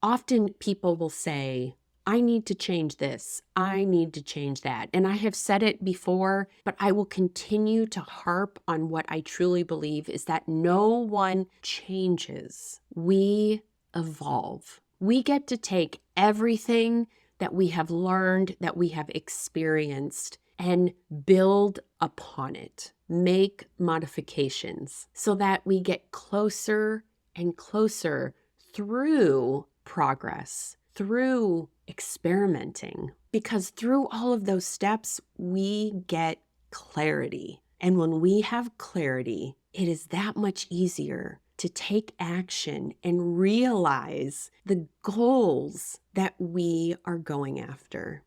Often people will say, I need to change this. I need to change that. And I have said it before, but I will continue to harp on what I truly believe is that no one changes. We evolve. We get to take everything that we have learned, that we have experienced, and build upon it, make modifications so that we get closer and closer through progress, through experimenting, because through all of those steps, we get clarity. And when we have clarity, it is that much easier to take action and realize the goals that we are going after.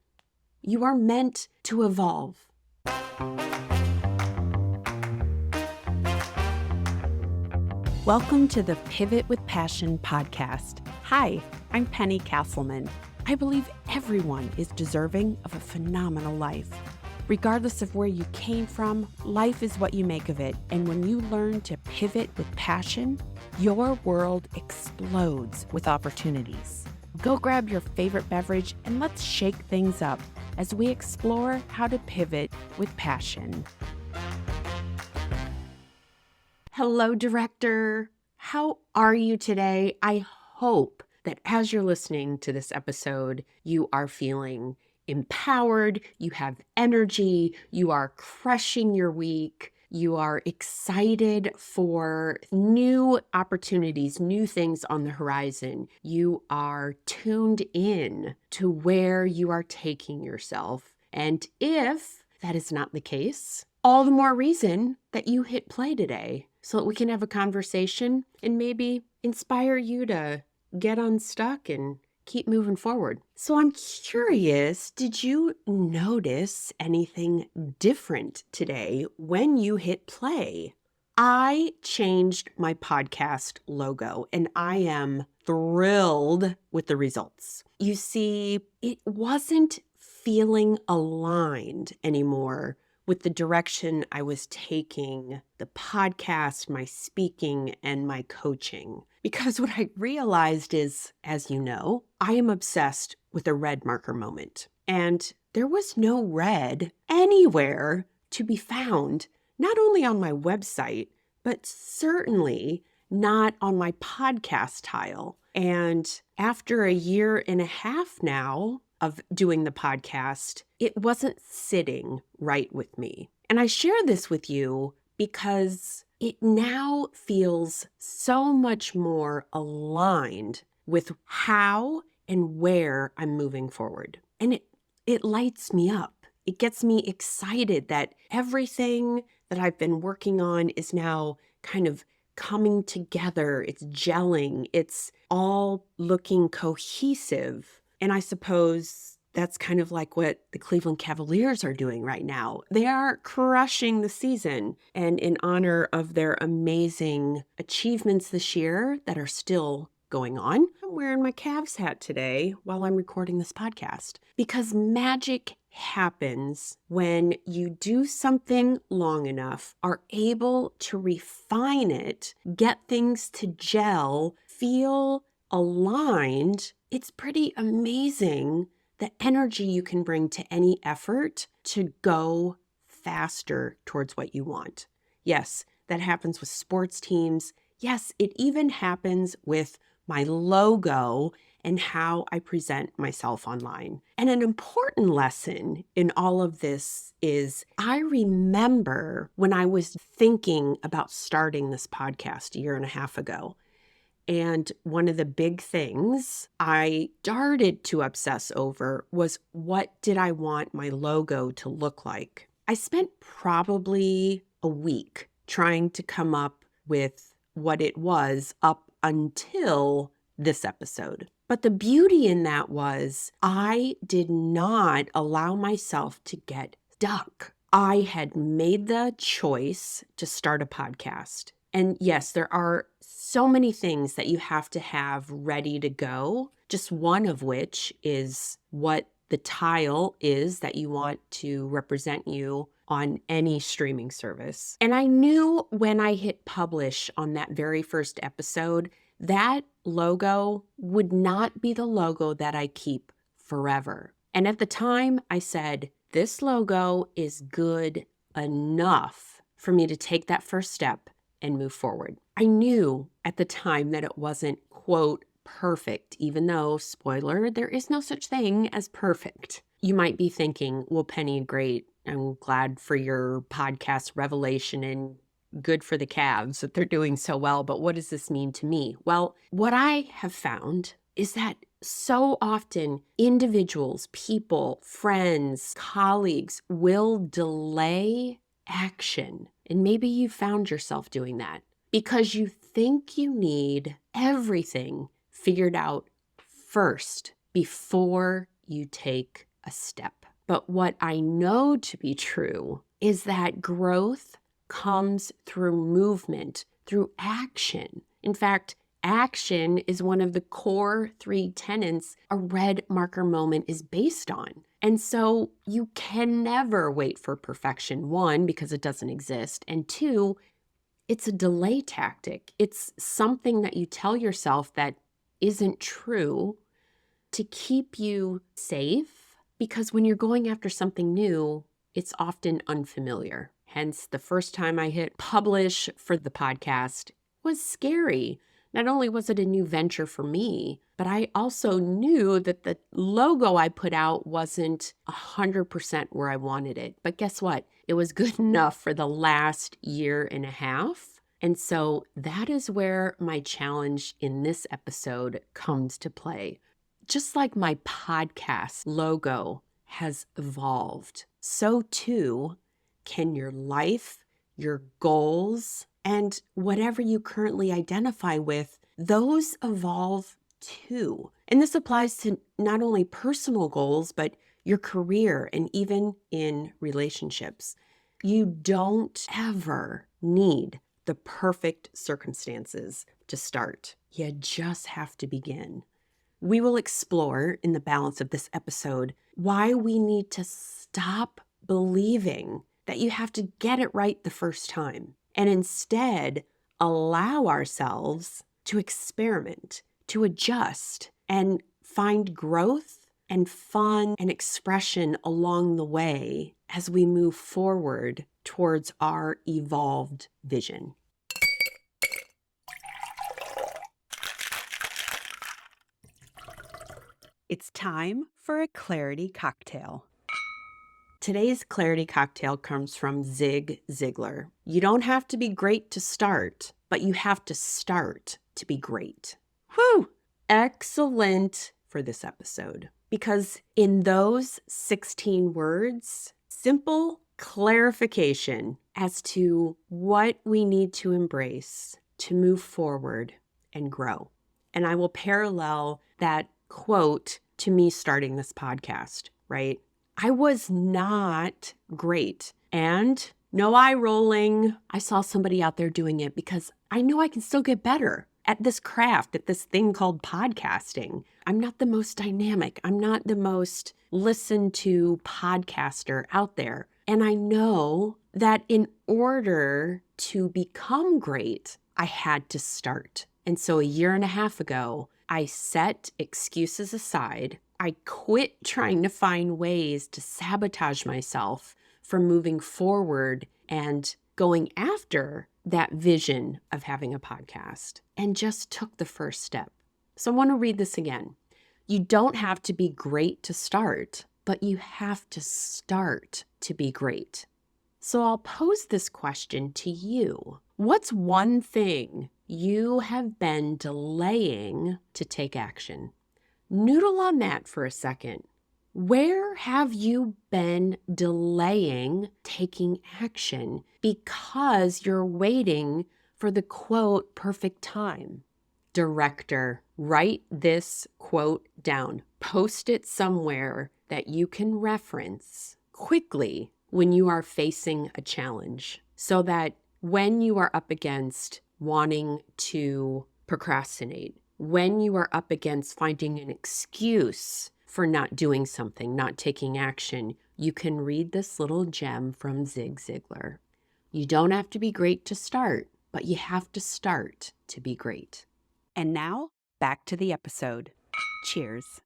You are meant to evolve. Welcome to the Pivot with Passion podcast. Hi, I'm Penny Castleman. I believe everyone is deserving of a phenomenal life. Regardless of where you came from, life is what you make of it. And when you learn to pivot with passion, your world explodes with opportunities. Go grab your favorite beverage and let's shake things up as we explore how to pivot with passion. Hello, director. How are you today? I hope that as you're listening to this episode, you are feeling empowered, you have energy, you are crushing your week, you are excited for new opportunities, new things on the horizon. You are tuned in to where you are taking yourself. And if that is not the case, all the more reason that you hit play today so that we can have a conversation and maybe inspire you to get unstuck and keep moving forward. So I'm curious, did you notice anything different today when you hit play? I changed my podcast logo and I am thrilled with the results. You see, it wasn't feeling aligned anymore with the direction I was taking the podcast, my speaking, and my coaching. Because what I realized is, as you know, I am obsessed with a red marker moment. And there was no red anywhere to be found, not only on my website, but certainly not on my podcast tile. And after a year and a half now of doing the podcast, it wasn't sitting right with me. And I share this with you because it now feels so much more aligned with how and where I'm moving forward. And it lights me up. It gets me excited that everything that I've been working on is now kind of coming together. It's gelling. It's all looking cohesive. And I suppose that's kind of like what the Cleveland Cavaliers are doing right now. They are crushing the season. And in honor of their amazing achievements this year that are still going on, I'm wearing my Cavs hat today while I'm recording this podcast. Because magic happens when you do something long enough, are able to refine it, get things to gel, feel aligned. It's pretty amazing the energy you can bring to any effort to go faster towards what you want. Yes, that happens with sports teams. Yes, it even happens with my logo and how I present myself online. And an important lesson in all of this is I remember when I was thinking about starting this podcast a year and a half ago. And one of the big things I started to obsess over was, what did I want my logo to look like? I spent probably a week trying to come up with what it was up until this episode. But the beauty in that was I did not allow myself to get stuck. I had made the choice to start a podcast. And yes, there are so many things that you have to have ready to go, just one of which is what the tile is that you want to represent you on any streaming service. And I knew when I hit publish on that very first episode that logo would not be the logo that I keep forever. And at the time, I said, this logo is good enough for me to take that first step and move forward. I knew at the time that it wasn't, quote, perfect, even though, spoiler, there is no such thing as perfect. You might be thinking, well, Penny, great. I'm glad for your podcast revelation and good for the Cavs that they're doing so well. But what does this mean to me? Well, what I have found is that so often individuals, people, friends, colleagues will delay action. And maybe you found yourself doing that because you think you need everything figured out first before you take a step. But what I know to be true is that growth comes through movement, through action. In fact, action is one of the core 3 tenets a red marker moment is based on. And so you can never wait for perfection, 1, because it doesn't exist, and 2, it's a delay tactic. It's something that you tell yourself that isn't true to keep you safe, because when you're going after something new, it's often unfamiliar. Hence, the first time I hit publish for the podcast was scary. Not only was it a new venture for me, but I also knew that the logo I put out wasn't 100% where I wanted it. But guess what? It was good enough for the last year and a half. And so that is where my challenge in this episode comes to play. Just like my podcast logo has evolved, so too can your life, your goals, and whatever you currently identify with, those evolve too. And this applies to not only personal goals, but your career and even in relationships. You don't ever need the perfect circumstances to start. You just have to begin. We will explore in the balance of this episode why we need to stop believing that you have to get it right the first time and instead allow ourselves to experiment, to adjust, and find growth and fun and expression along the way as we move forward towards our evolved vision. It's time for a clarity cocktail. Today's clarity cocktail comes from Zig Ziglar. You don't have to be great to start, but you have to start to be great. Whew! Excellent for this episode. Because in those 16 words, simple clarification as to what we need to embrace to move forward and grow. And I will parallel that quote to me starting this podcast, right? I was not great. And no eye rolling. I saw somebody out there doing it because I know I can still get better at this craft, at this thing called podcasting. I'm not the most dynamic. I'm not the most listened to podcaster out there. And I know that in order to become great, I had to start. And so a year and a half ago, I set excuses aside. I quit trying to find ways to sabotage myself from moving forward and going after that vision of having a podcast, and just took the first step. So I want to read this again. You don't have to be great to start, but you have to start to be great. So I'll pose this question to you. What's one thing you have been delaying to take action? Noodle on that for a second. Where have you been delaying taking action because you're waiting for the quote perfect time? Director, write this quote down. Post it somewhere that you can reference quickly when you are facing a challenge, so that when you are up against wanting to procrastinate, when you are up against finding an excuse for not doing something, not taking action, you can read this little gem from Zig Ziglar. You don't have to be great to start, but you have to start to be great. And now, back to the episode. Cheers.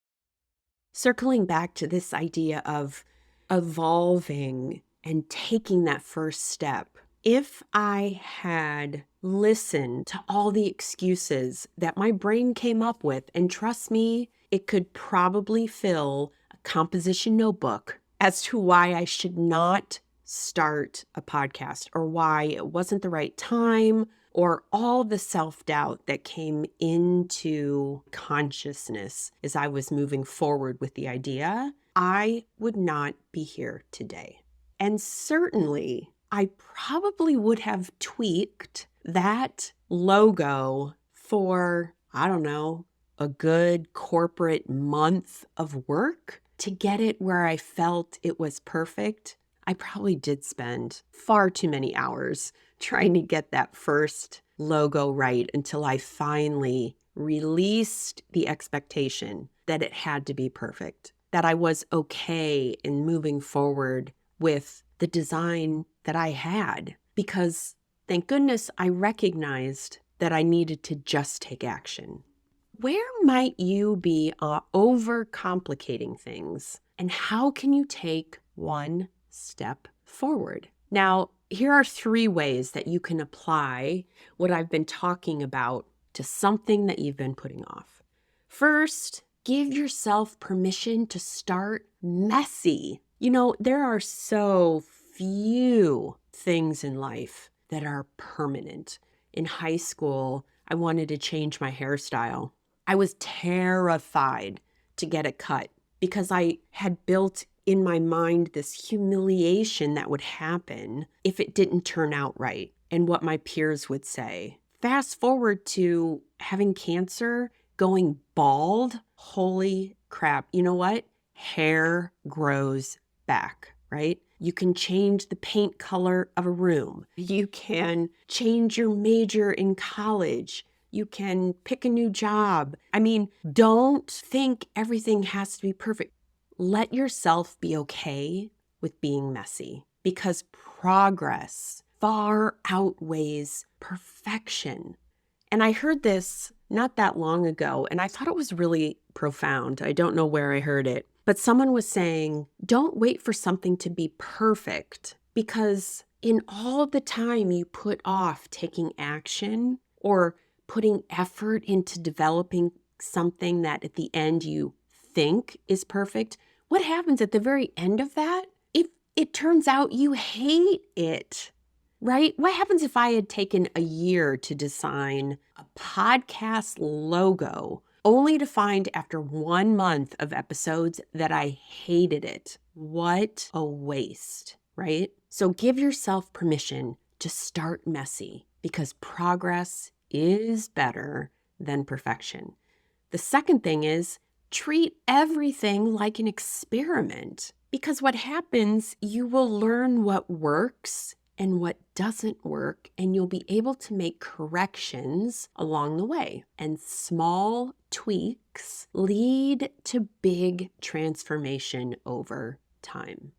Circling back to this idea of evolving and taking that first step, if I had listened to all the excuses that my brain came up with, and trust me, it could probably fill a composition notebook as to why I should not start a podcast or why it wasn't the right time, or all the self-doubt that came into consciousness as I was moving forward with the idea, I would not be here today. And certainly, I probably would have tweaked that logo for, I don't know, a good corporate month of work to get it where I felt it was perfect. I probably did spend far too many hours trying to get that first logo right until I finally released the expectation that it had to be perfect, that I was okay in moving forward with the design that I had, because thank goodness I recognized that I needed to just take action. Where might you be overcomplicating things, and how can you take one step forward? Now, here are 3 ways that you can apply what I've been talking about to something that you've been putting off. First, give yourself permission to start messy. You know, there are so few things in life that are permanent. In high school, I wanted to change my hairstyle. I was terrified to get it cut because I had built in my mind this humiliation that would happen if it didn't turn out right and what my peers would say. Fast forward to having cancer, going bald. Holy crap. You know what? Hair grows back, right? You can change the paint color of a room. You can change your major in college. You can pick a new job. I mean, don't think everything has to be perfect. Let yourself be okay with being messy, because progress far outweighs perfection. And I heard this not that long ago, and I thought it was really profound. I don't know where I heard it, but someone was saying, don't wait for something to be perfect, because in all the time you put off taking action or putting effort into developing something that at the end you think is perfect, what happens at the very end of that? If it turns out you hate it, right? What happens if I had taken a year to design a podcast logo only to find after 1 month of episodes that I hated it? What a waste, right? So give yourself permission to start messy, because progress is better than perfection. The second thing is treat everything like an experiment, because what happens, you will learn what works and what doesn't work, and you'll be able to make corrections along the way. And small tweaks lead to big transformation over time.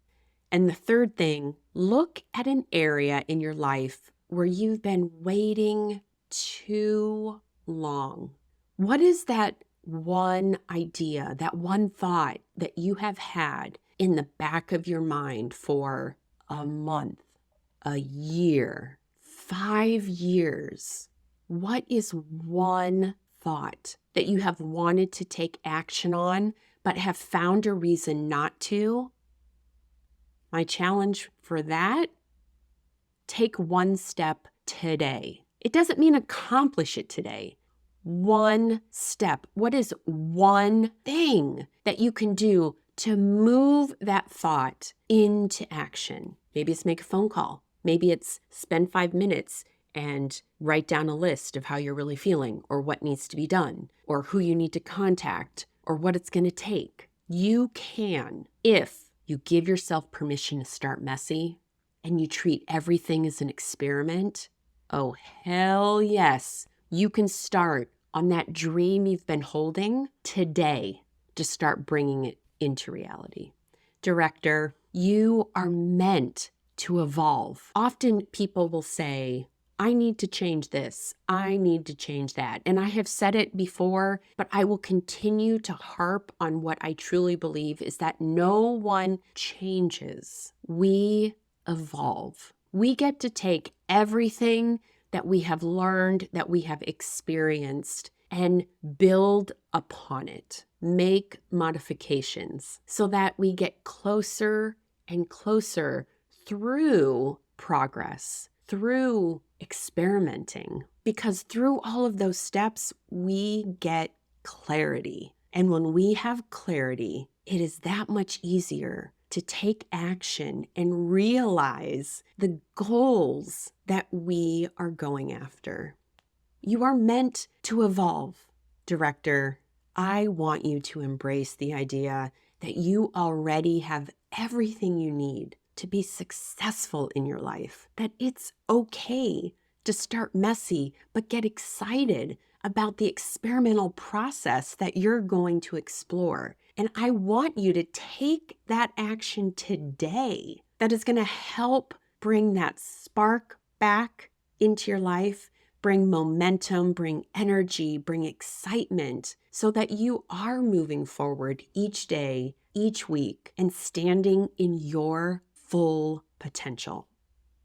And the third thing, look at an area in your life where you've been waiting too long. What is that one idea, that one thought that you have had in the back of your mind for a month, a year, 5 years? What is one thought that you have wanted to take action on but have found a reason not to? My challenge for that, take one step today. It doesn't mean accomplish it today. One step. What is one thing that you can do to move that thought into action? Maybe it's make a phone call. Maybe it's spend 5 minutes and write down a list of how you're really feeling, or what needs to be done, or who you need to contact, or what it's going to take. You can, if you give yourself permission to start messy and you treat everything as an experiment. Oh, hell yes. You can start on that dream you've been holding today to start bringing it into reality. Director, you are meant to evolve. Often people will say, I need to change this. I need to change that. And I have said it before, but I will continue to harp on what I truly believe is that no one changes. We evolve. We get to take everything that we have learned, that we have experienced, and build upon it, make modifications so that we get closer and closer through progress, through experimenting, because through all of those steps, we get clarity. And when we have clarity, it is that much easier to take action and realize the goals that we are going after. You are meant to evolve, director. I want you to embrace the idea that you already have everything you need to be successful in your life, that it's okay to start messy, but get excited about the experimental process that you're going to explore. And I want you to take that action today that is going to help bring that spark back into your life, bring momentum, bring energy, bring excitement, so that you are moving forward each day, each week, and standing in your full potential.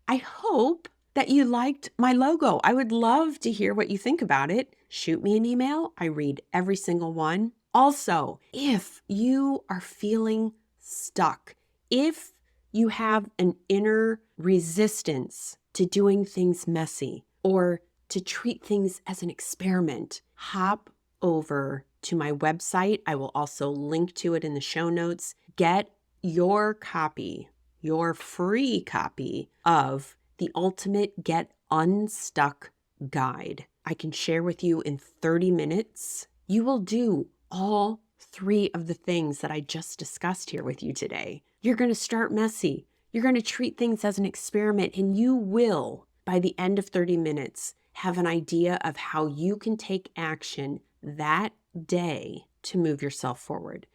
I hope that you liked my logo. I would love to hear what you think about it. Shoot me an email. I read every single one. Also, if you are feeling stuck, if you have an inner resistance to doing things messy or to treat things as an experiment, hop over to my website. I will also link to it in the show notes. Get your copy, your free copy of the Ultimate Get Unstuck Guide. I can share with you in 30 minutes. You will do all 3 of the things that I just discussed here with you today. You're going to start messy. You're going to treat things as an experiment, and you will, by the end of 30 minutes, have an idea of how you can take action that day to move yourself forward.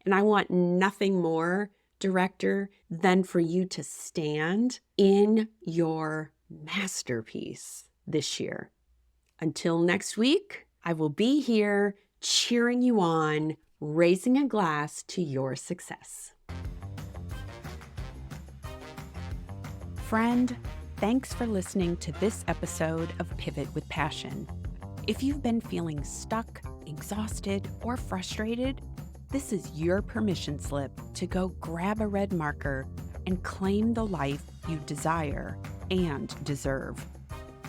And I want nothing more, director, than for you to stand in your masterpiece this year. Until next week, I will be here cheering you on, raising a glass to your success. Friend, thanks for listening to this episode of Pivot with Passion. If you've been feeling stuck, exhausted, or frustrated, this is your permission slip to go grab a red marker and claim the life you desire and deserve.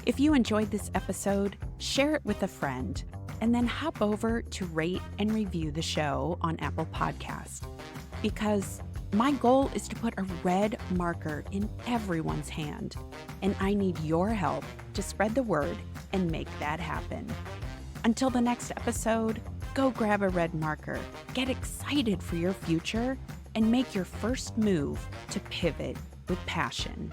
If you enjoyed this episode, share it with a friend, and then hop over to rate and review the show on Apple Podcasts. Because my goal is to put a red marker in everyone's hand, and I need your help to spread the word and make that happen. Until the next episode, go grab a red marker, get excited for your future, and make your first move to pivot with passion.